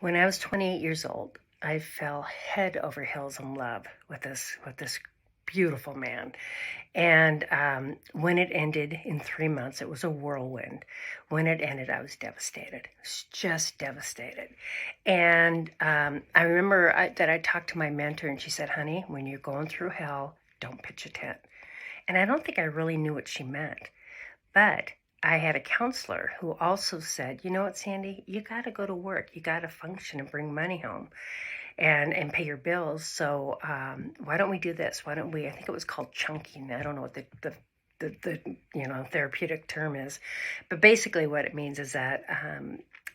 When I was 28 years old, I fell head over heels in love with this beautiful man. And when it ended in 3 months, it was a whirlwind. When it ended, I was devastated. Just devastated. And I remember that I talked to my mentor, and she said, "Honey, when you're going through hell, don't pitch a tent." And I don't think I really knew what she meant. But I had a counselor who also said, "You know what, Sandy, you got to go to work. You got to function and bring money home and pay your bills. So why don't we do this? Why don't we?" I think it was called chunking. I don't know what the therapeutic term is, but basically what it means is that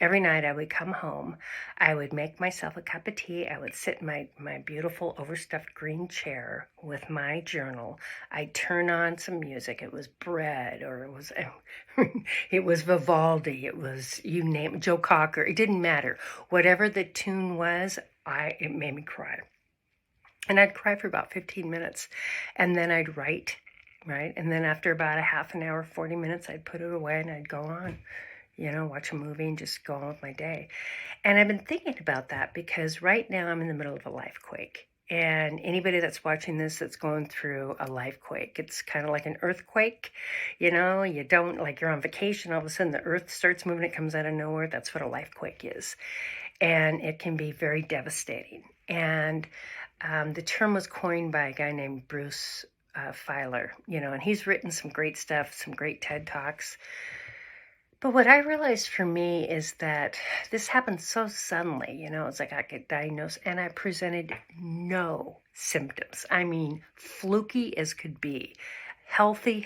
every night I would come home, I would make myself a cup of tea. I would sit in my beautiful overstuffed green chair with my journal. I'd turn on some music. It was Bread, or it was it was Vivaldi. It was, you name it, Joe Cocker. It didn't matter. Whatever the tune was, it made me cry. And I'd cry for about 15 minutes, and then I'd write, right? And then after about a half an hour, 40 minutes, I'd put it away and I'd go on, watch a movie and just go on with my day. And I've been thinking about that because right now I'm in the middle of a lifequake. And anybody that's watching this that's going through a lifequake, it's kind of like an earthquake. You don't, like, you're on vacation, all of a sudden the earth starts moving, it comes out of nowhere. That's what a lifequake is. And it can be very devastating. And the term was coined by a guy named Bruce Feiler, and he's written some great stuff, some great TED Talks. But what I realized for me is that this happened so suddenly, it's like I get diagnosed and I presented no symptoms. I mean, fluky as could be. Healthy,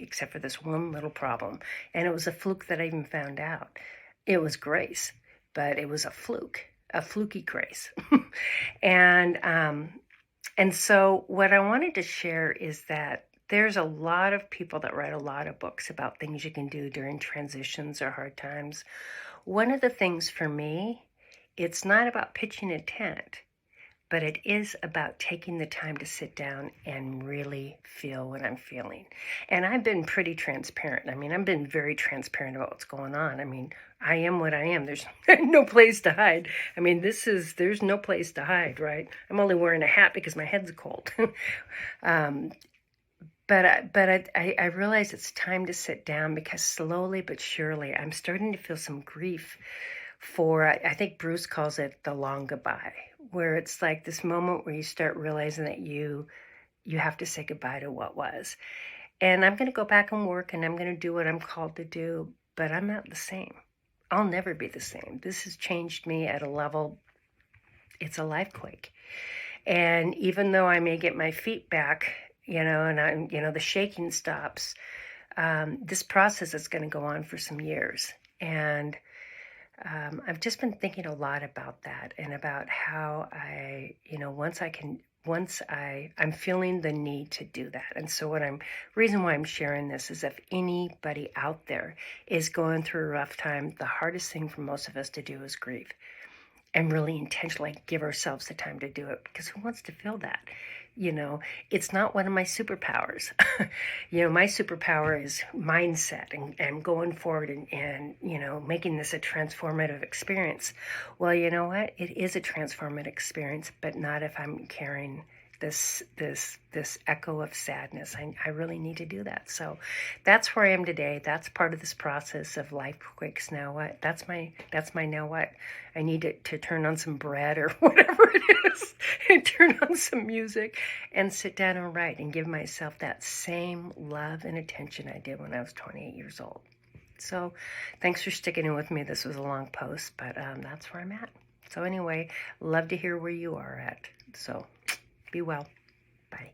except for this one little problem. And it was a fluke that I even found out. It was grace, but it was a fluky grace. And so what I wanted to share is that there's a lot of people that write a lot of books about things you can do during transitions or hard times. One of the things for me, it's not about pitching a tent, but it is about taking the time to sit down and really feel what I'm feeling. And I've been pretty transparent. I mean, I've been very transparent about what's going on. I mean, I am what I am. There's no place to hide. I mean, there's no place to hide, right? I'm only wearing a hat because my head's cold. But I realize it's time to sit down because slowly but surely I'm starting to feel some grief for, I think Bruce calls it the long goodbye, where it's like this moment where you start realizing that you have to say goodbye to what was. And I'm going to go back and work and I'm going to do what I'm called to do, but I'm not the same. I'll never be the same. This has changed me at a level, it's a lifequake. And even though I may get my feet back, and the shaking stops, this process is going to go on for some years. And I've just been thinking a lot about that and about how I'm feeling the need to do that. And so reason why I'm sharing this is if anybody out there is going through a rough time, the hardest thing for most of us to do is grieve and really intentionally give ourselves the time to do it, because who wants to feel that? It's not one of my superpowers. My superpower is mindset and going forward and making this a transformative experience. Well, you know what? It is a transformative experience, but not if I'm carrying this echo of sadness. I really need to do that. So that's where I am today. That's part of this process of Lifequake's Now What. That's my now what. I need to turn on some bread or whatever it is and turn on some music and sit down and write and give myself that same love and attention I did when I was 28 years old. So thanks for sticking in with me. This was a long post, but that's where I'm at. So anyway, love to hear where you are at. So be well. Bye.